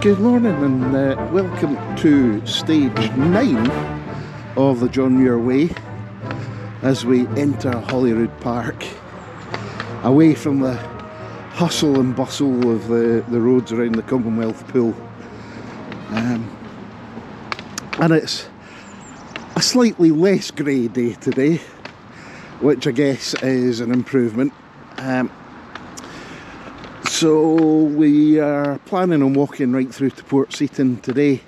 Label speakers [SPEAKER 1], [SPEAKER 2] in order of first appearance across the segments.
[SPEAKER 1] Good morning and welcome to stage 9 of the John Muir Way as we enter Holyrood Park, away from the hustle and bustle of the roads around the Commonwealth Pool. And it's a slightly less grey day today, which I guess is an improvement. So we are planning on walking right through to Port Seton today,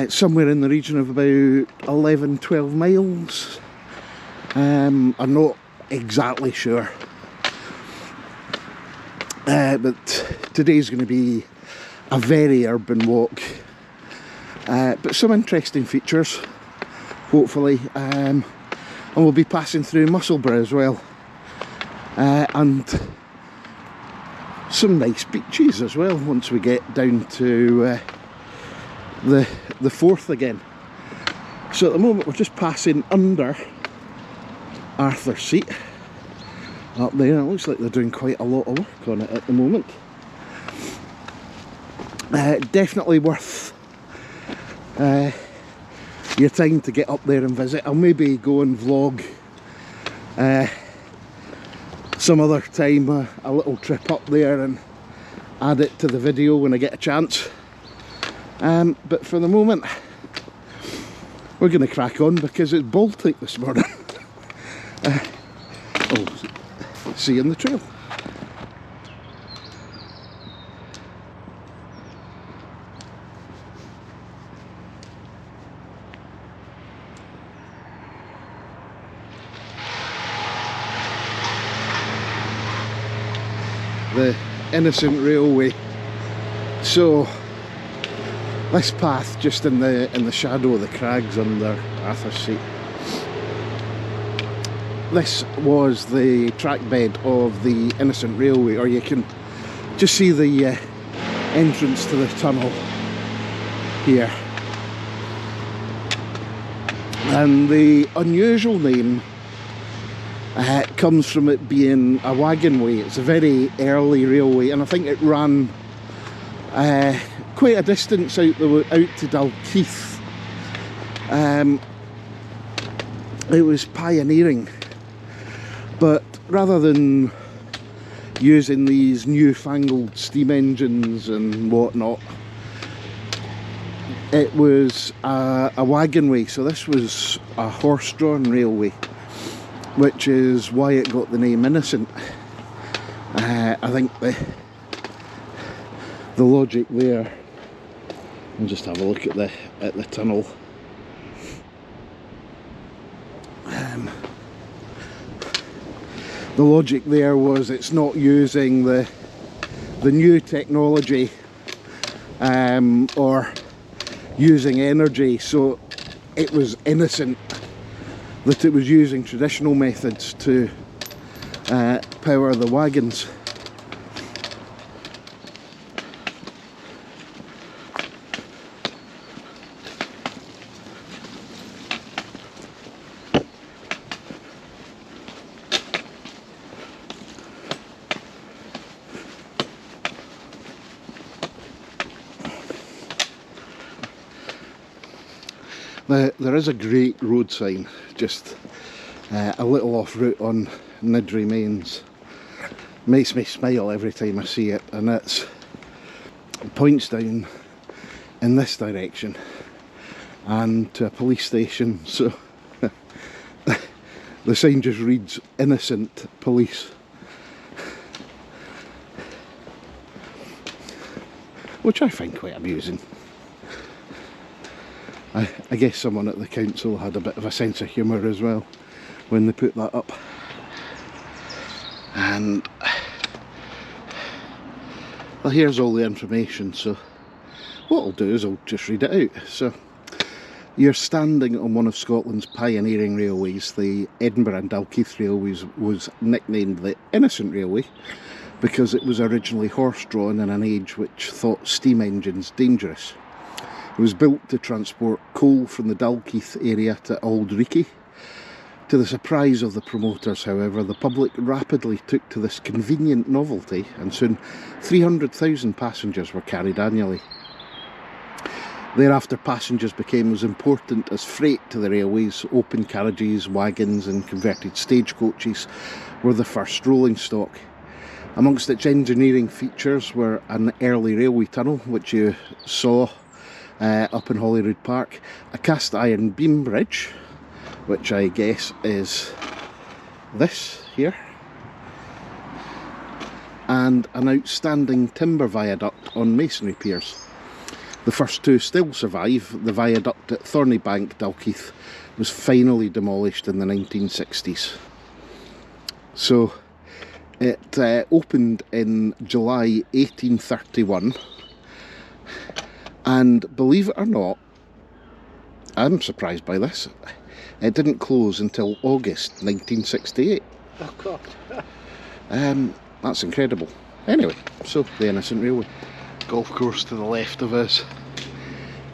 [SPEAKER 1] somewhere in the region of about 11-12 miles. I'm not exactly sure, but today's going to be a very urban walk, but some interesting features, hopefully, and we'll be passing through Musselburgh as well, and some nice beaches as well once we get down to the Forth again. So at the moment we're just passing under Arthur's Seat up there. It looks like they're doing quite a lot of work on it at the moment. Definitely worth your time to get up there and visit. I'll maybe go and vlog some other time a little trip up there and add it to the video when I get a chance, but for the moment we're going to crack on because it's Baltic this morning. See you on the trail. The innocent railway. So this path just in the shadow of the crags under Arthur's Seat. This was the track bed of the Innocent Railway, or you can just see the entrance to the tunnel here. And the unusual name comes from it being a wagonway. It's a very early railway, and I think it ran quite a distance out to Dalkeith. It was pioneering, but rather than using these newfangled steam engines and whatnot, it was a wagonway. So this was a horse-drawn railway, which is why it got the name Innocent. I think the logic there, and just have a look at the tunnel. The logic there was it's not using the new technology or using energy, so it was innocent that it was using traditional methods to power the wagons. There is a great road sign just a little off route on Nidri Mains. Makes me smile every time I see it, and it points down in this direction and to a police station. So the sign just reads Innocent Police. which I find quite amusing. I guess someone at the council had a bit of a sense of humour as well when they put that up. And well, here's all the information, so what I'll do is I'll just read it out. So, you're standing on one of Scotland's pioneering railways. The Edinburgh and Dalkeith Railways was nicknamed the Innocent Railway because it was originally horse-drawn in an age which thought steam engines dangerous. It was built to transport coal from the Dalkeith area to Auld-Reekie. To the surprise of the promoters, however, the public rapidly took to this convenient novelty, and soon 300,000 passengers were carried annually. Thereafter, passengers became as important as freight to the railways. Open carriages, wagons and converted stagecoaches were the first rolling stock. Amongst its engineering features were an early railway tunnel, which you saw up in Holyrood Park, a cast iron beam bridge, which I guess is this here, and an outstanding timber viaduct on masonry piers. The first two still survive. The viaduct at Thornybank, Dalkeith, was finally demolished in the 1960s. So it opened in July 1831, and believe it or not, I'm surprised by this, it didn't close until August 1968.
[SPEAKER 2] Oh God.
[SPEAKER 1] That's incredible. Anyway, so the Innocent Railway. Golf course to the left of us.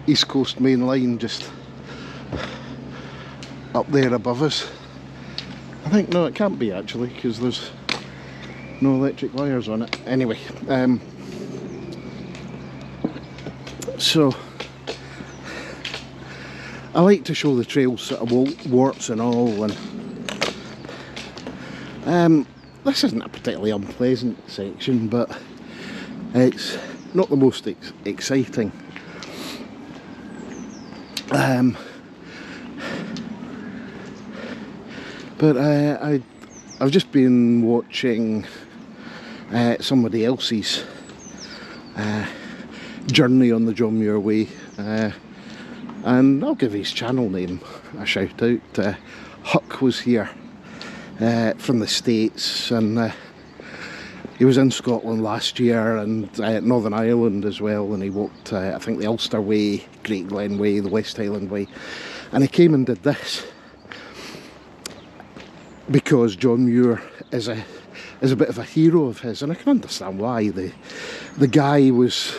[SPEAKER 1] East Coast Main Line just up there above us. I think, no, it can't be actually, because there's no electric wires on it. Anyway, so I like to show the trails sort of warts and all, and this isn't a particularly unpleasant section, but it's not the most exciting. But I've just been watching somebody else's journey on the John Muir Way, and I'll give his channel name a shout out. Huck was here from the States, and he was in Scotland last year, and Northern Ireland as well, and he walked I think the Ulster Way, Great Glen Way, the West Highland Way, and he came and did this because John Muir is a bit of a hero of his, and I can understand why. The guy was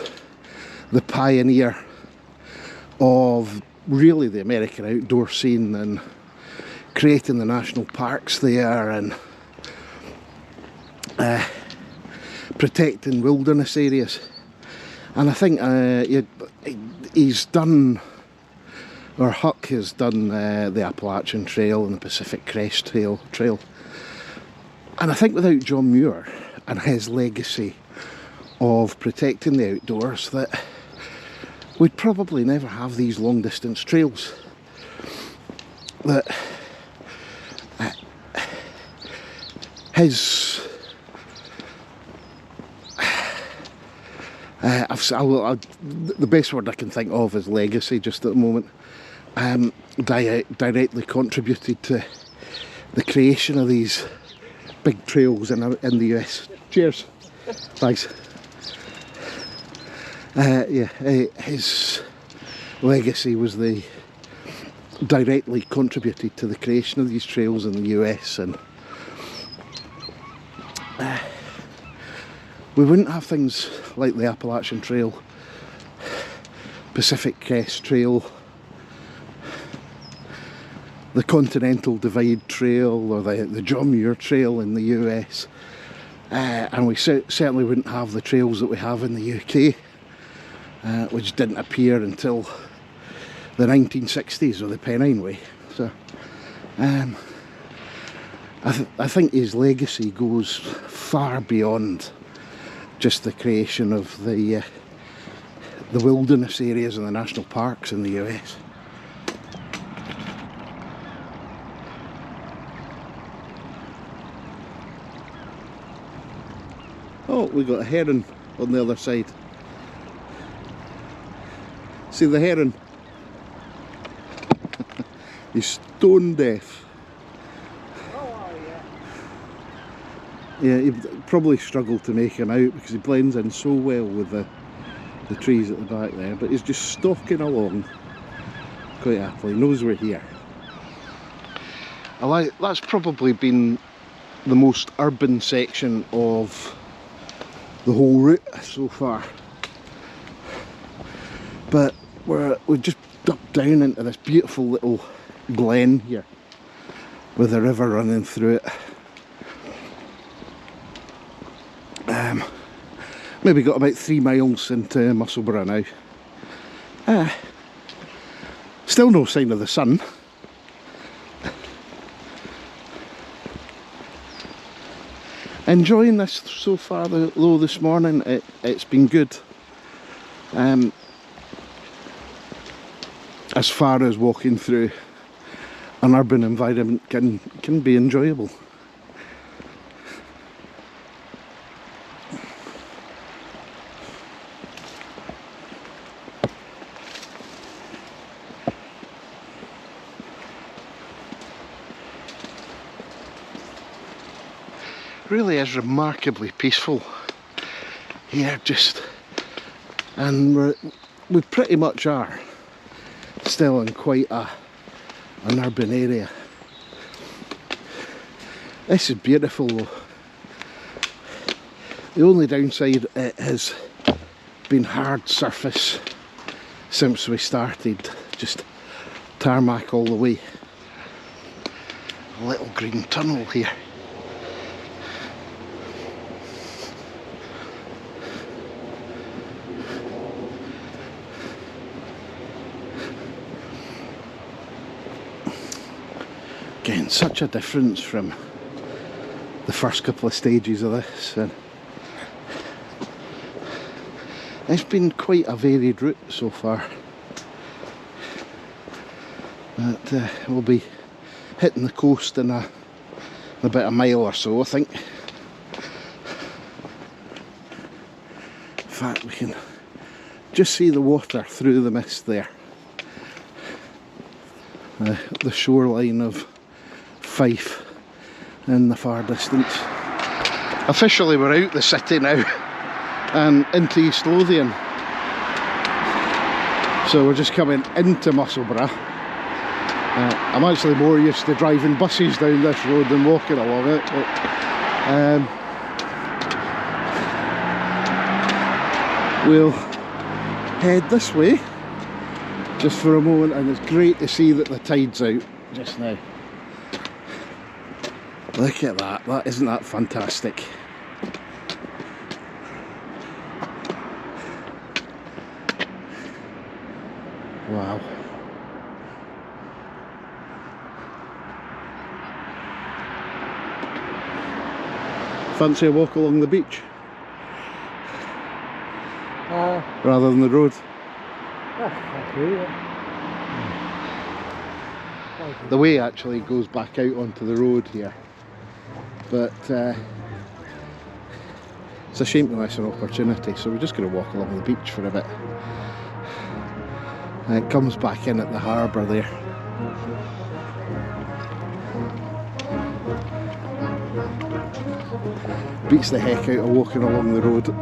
[SPEAKER 1] the pioneer of really the American outdoor scene and creating the national parks there, and protecting wilderness areas. And I think he's done, or Huck has done, the Appalachian Trail and the Pacific Crest Trail. And I think without John Muir and his legacy of protecting the outdoors, that we'd probably never have these long distance trails. That his the best word I can think of is legacy just at the moment, directly contributed to the creation of these big trails in the US. Cheers. Thanks. His legacy was directly contributed to the creation of these trails in the US, and we wouldn't have things like the Appalachian Trail, Pacific Crest Trail, the Continental Divide Trail, or the John Muir Trail in the US, and we certainly wouldn't have the trails that we have in the UK, which didn't appear until the 1960s with the Pennine Way. So I think his legacy goes far beyond just the creation of the wilderness areas and the national parks in the US. Oh, we got a heron on the other side. See the heron? He's stone deaf.
[SPEAKER 2] Oh,
[SPEAKER 1] Yeah, he'd probably struggle to make him out because he blends in so well with the trees at the back there, but he's just stalking along quite happily, knows we're here. That's probably been the most urban section of the whole route so far. But we've just ducked down into this beautiful little glen here with a river running through it. Maybe got about 3 miles into Musselburgh now. Still no sign of the sun. Enjoying this so far though this morning. It's been good. As far as walking through an urban environment can be enjoyable. Really is remarkably peaceful here, and we pretty much are still in quite an urban area. This is beautiful though. The only downside, it has been hard surface since we started, just tarmac all the way. A little green tunnel here. Again, such a difference from the first couple of stages of this, and it's been quite a varied route so far. But we'll be hitting the coast in about a mile or so, I think. In fact, we can just see the water through the mist there. The shoreline of Fife in the far distance. Officially we're out the city now and into East Lothian, so we're just coming into Musselburgh. I'm actually more used to driving buses down this road than walking along it, but, we'll head this way just for a moment, and it's great to see that the tide's out just now. Look at that, isn't that fantastic? Wow. Fancy a walk along the beach? Rather than the road? The way actually goes back out onto the road here. But it's a shame to miss an opportunity, so we're just going to walk along the beach for a bit. And it comes back in at the harbour there. Beats the heck out of walking along the road.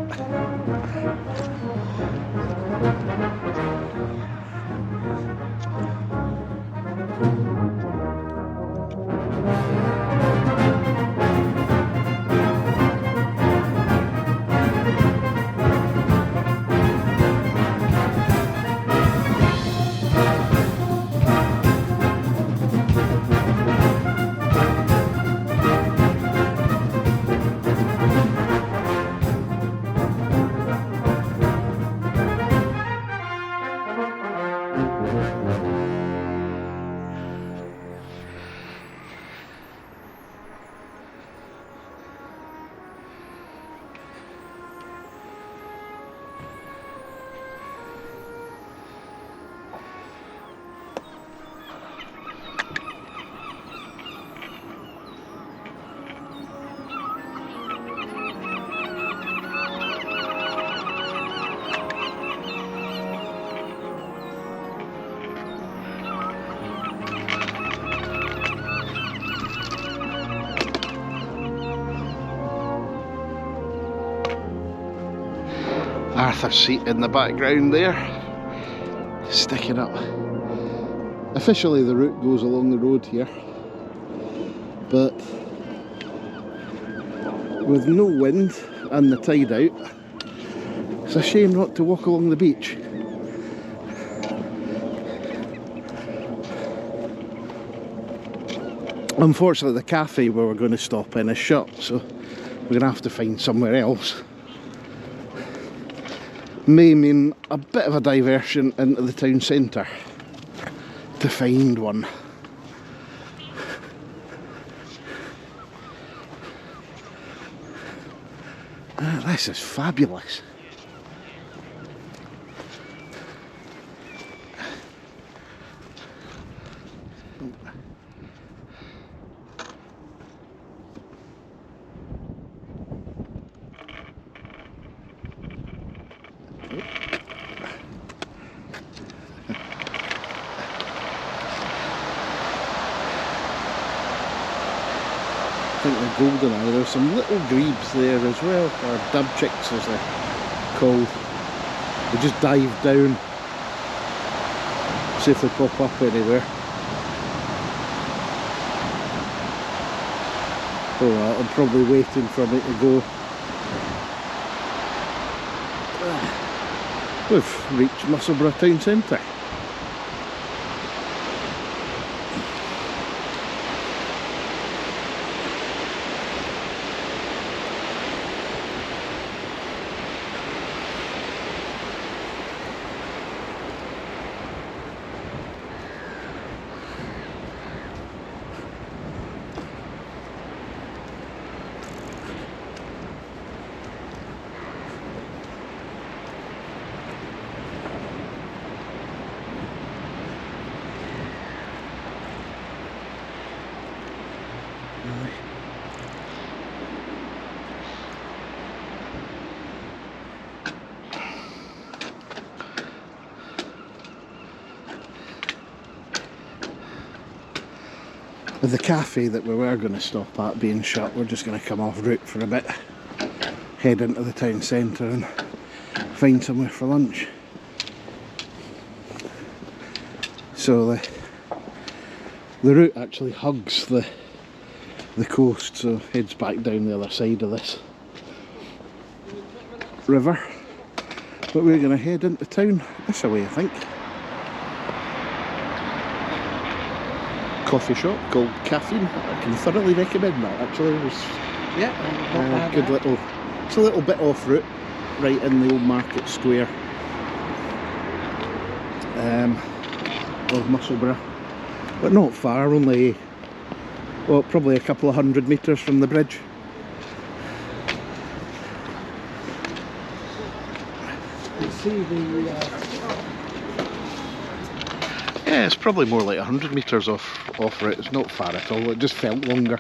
[SPEAKER 1] Arthur seat in the background there, sticking up. Officially the route goes along the road here, but with no wind and the tide out, it's a shame not to walk along the beach. Unfortunately the cafe where we're going to stop in is shut, so we're going to have to find somewhere else. May mean a bit of a diversion into the town centre to find one. This is fabulous. I think they're golden eye. There's some little grebes there as well, or dub chicks as they're called. They just dive down, see if they pop up anywhere. Oh well, I'm probably waiting for me to go. We've reached Musselburgh town centre. With the cafe that we were going to stop at being shut, we're just going to come off route for a bit, head into the town centre and find somewhere for lunch. So the route actually hugs the coast, so heads back down the other side of this river. But we're going to head into town this way, I think. Coffee shop called Caffeine. I can thoroughly recommend that actually. It was,
[SPEAKER 2] Yeah,
[SPEAKER 1] good little, it's a little bit off route, right in the old market square of Musselburgh, but not far, only, well, probably a couple of 100 metres from the bridge.
[SPEAKER 2] You see the
[SPEAKER 1] Yeah, it's probably more like 100 metres off route. It's not far at all. It just felt longer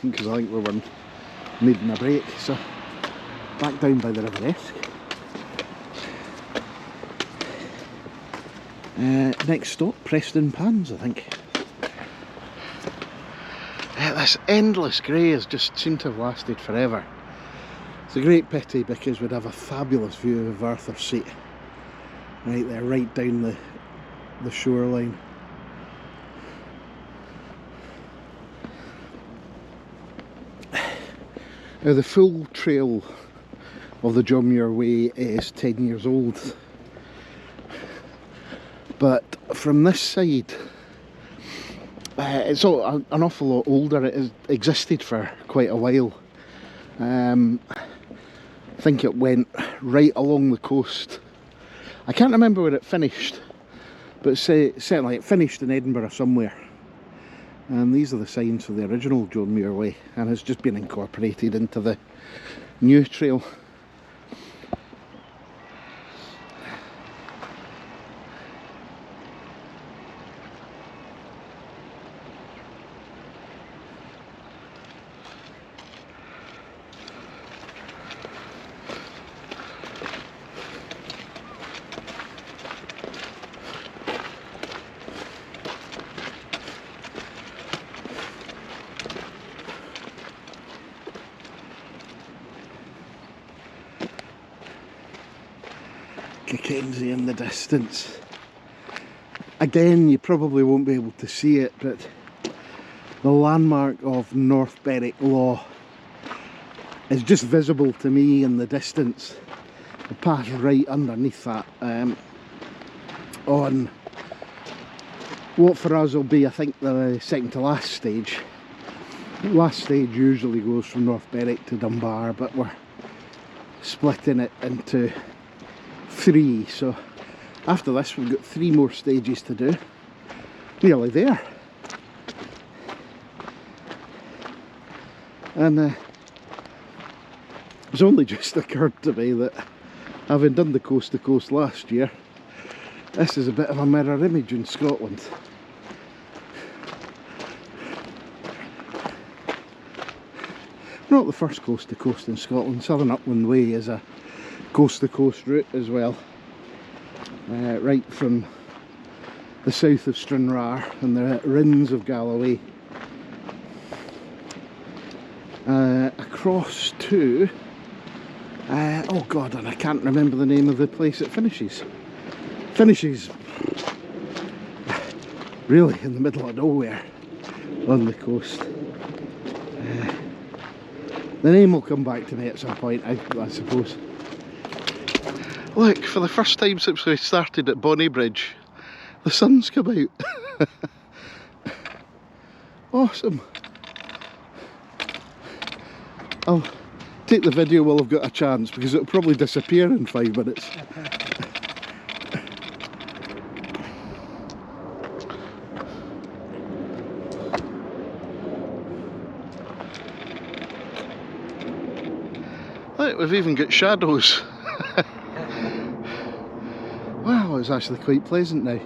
[SPEAKER 1] because I think we were needing a break. So back down by the river Esk. Next stop, Preston Pans, I think. This endless grey has just seemed to have lasted forever. It's a great pity because we'd have a fabulous view of Arthur Seat right there, right down the shoreline. Now the full trail of the John Muir Way is 10 years old, but from this side it's an awful lot older. It has existed for quite a while. I think it went right along the coast. I can't remember where it finished, but certainly it finished in Edinburgh somewhere. And these are the signs for the original John Muir Way, and it's just been incorporated into the new trail. Cockenzie in the distance. Again, you probably won't be able to see it, but the landmark of North Berwick Law is just visible to me in the distance. The path right underneath that, on what for us will be, I think, the second to last stage. The last stage usually goes from North Berwick to Dunbar, but we're splitting it into 3, so after this we've got 3 more stages to do. Nearly there. And it's only just occurred to me that having done the coast to coast last year, this is a bit of a mirror image in Scotland. Not the first coast to coast in Scotland. Southern Upland Way is a coast to coast route as well, right from the south of Stranraer and the Rins of Galloway across to oh god, and I can't remember the name of the place it finishes. Finishes really in the middle of nowhere on the coast. The name will come back to me at some point, I suppose. Look, for the first time since we started at Bonnybridge, the sun's come out. Awesome. I'll take the video while I've got a chance, because it'll probably disappear in 5 minutes. Look, we've even got shadows. Wow, it's actually quite pleasant now.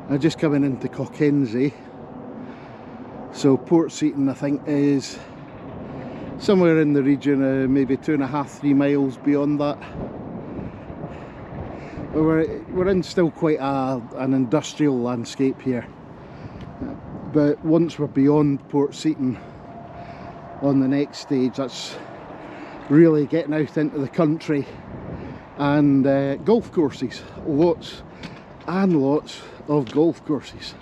[SPEAKER 1] I'm just coming into Cockenzie. So Port Seton, I think, is somewhere in the region of maybe 2.5–3 miles beyond that. But we're in still quite an industrial landscape here. But once we're beyond Port Seton, on the next stage, that's really getting out into the country and golf courses. Lots and lots of golf courses.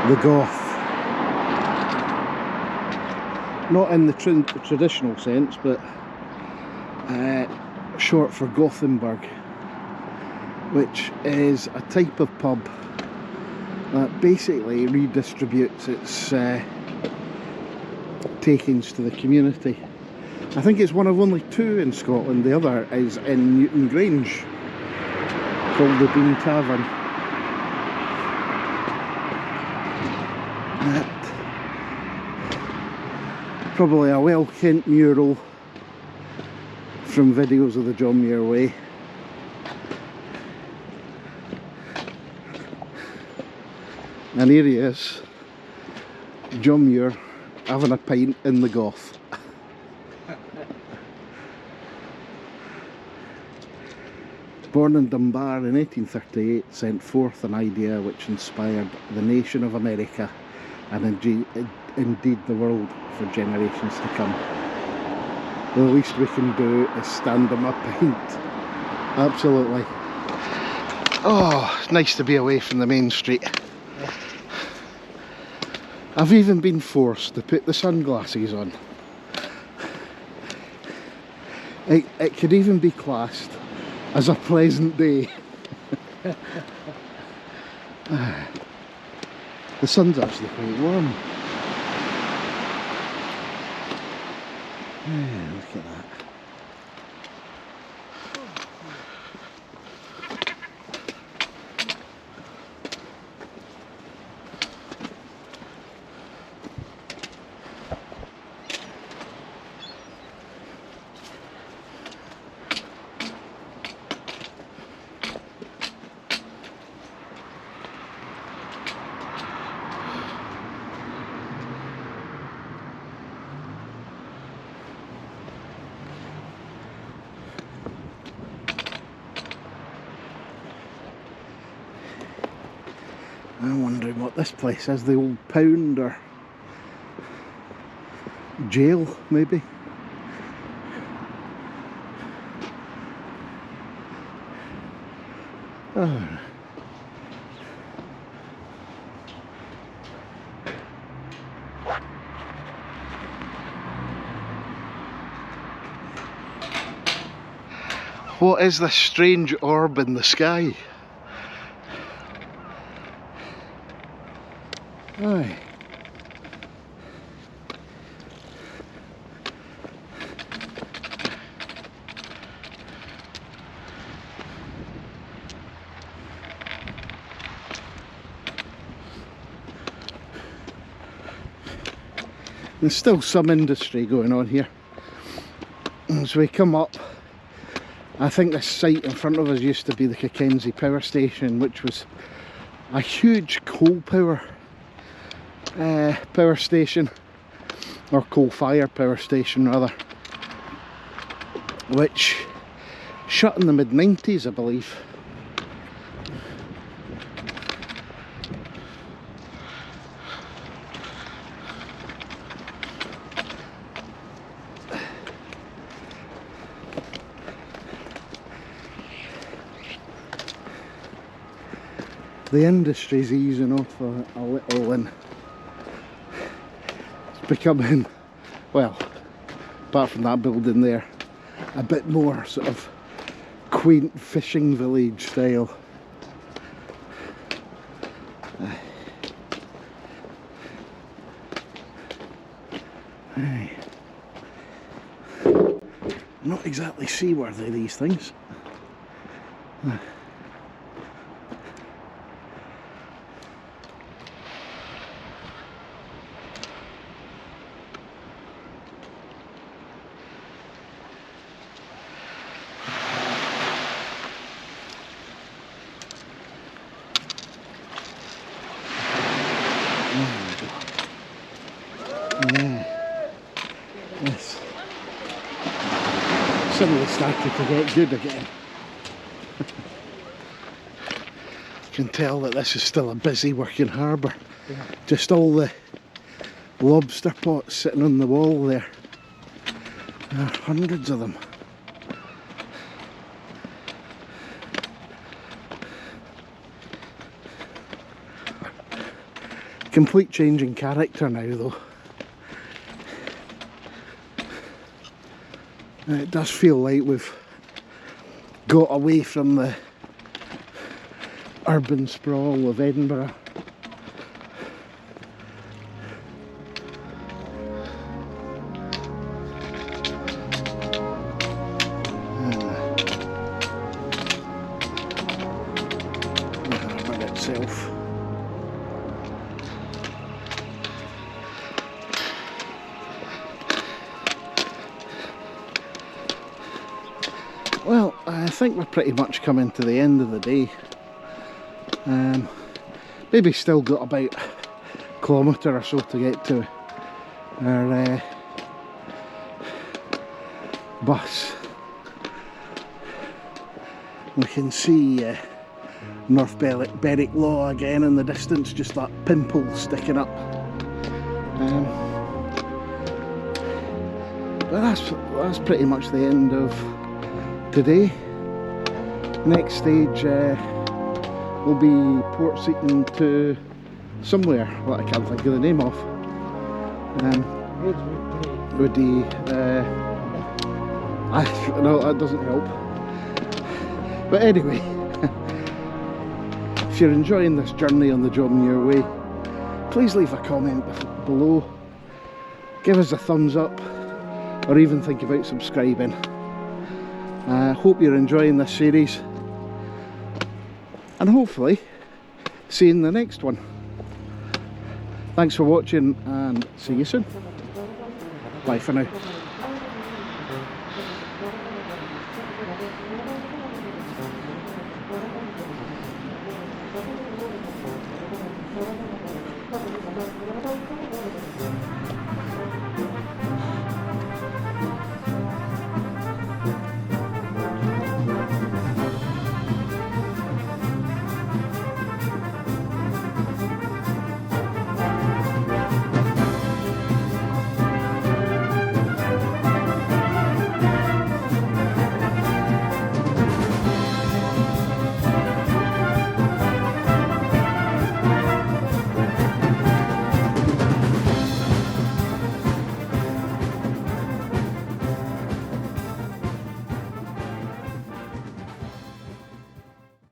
[SPEAKER 1] The Goth. Not in the traditional sense, but short for Gothenburg, which is a type of pub that basically redistributes its takings to the community. I think it's one of only 2 in Scotland. The other is in Newton Grange, called the Bean Tavern. Probably a well-kent mural from videos of the John Muir Way. And here he is, John Muir, having a pint in the Goth. Born in Dunbar in 1838, sent forth an idea which inspired the nation of America and indeed the world for generations to come. The least we can do is stand him a pint. Absolutely. Oh, it's nice to be away from the main street. I've even been forced to put the sunglasses on. It could even be classed as a pleasant day. The sun's actually quite warm. Yeah, look at that. I'm wondering what this place is, the old pound or jail maybe. Oh. What is this strange orb in the sky? Aye. There's still some industry going on here. As we come up, I think this site in front of us used to be the Cockenzie power station, which was a huge coal power station, or coal fire power station rather, which shut in the mid-90s, I believe. The industry's easing off a little, and it's becoming, well, apart from that building there, a bit more sort of quaint fishing village style. Not exactly seaworthy, these things. Yes. Suddenly started to get good again. You can tell that this is still a busy working harbour. Yeah. Just all the lobster pots sitting on the wall there. There are hundreds of them. Complete change in character now though. It does feel like we've got away from the urban sprawl of Edinburgh. The harbour itself. Well, I think we're pretty much coming to the end of the day. Maybe still got about a kilometre or so to get to our bus. We can see North Berwick Law again in the distance, just that pimple sticking up. But that's pretty much the end of today. Next stage will be Port Seton to somewhere that I can't think of the name of. No, that doesn't help. But anyway, if you're enjoying this journey on the John Muir Way, please leave a comment below, give us a thumbs up, or even think about subscribing. I hope you're enjoying this series, and hopefully see you in the next one. Thanks for watching, and see you soon. Bye for now.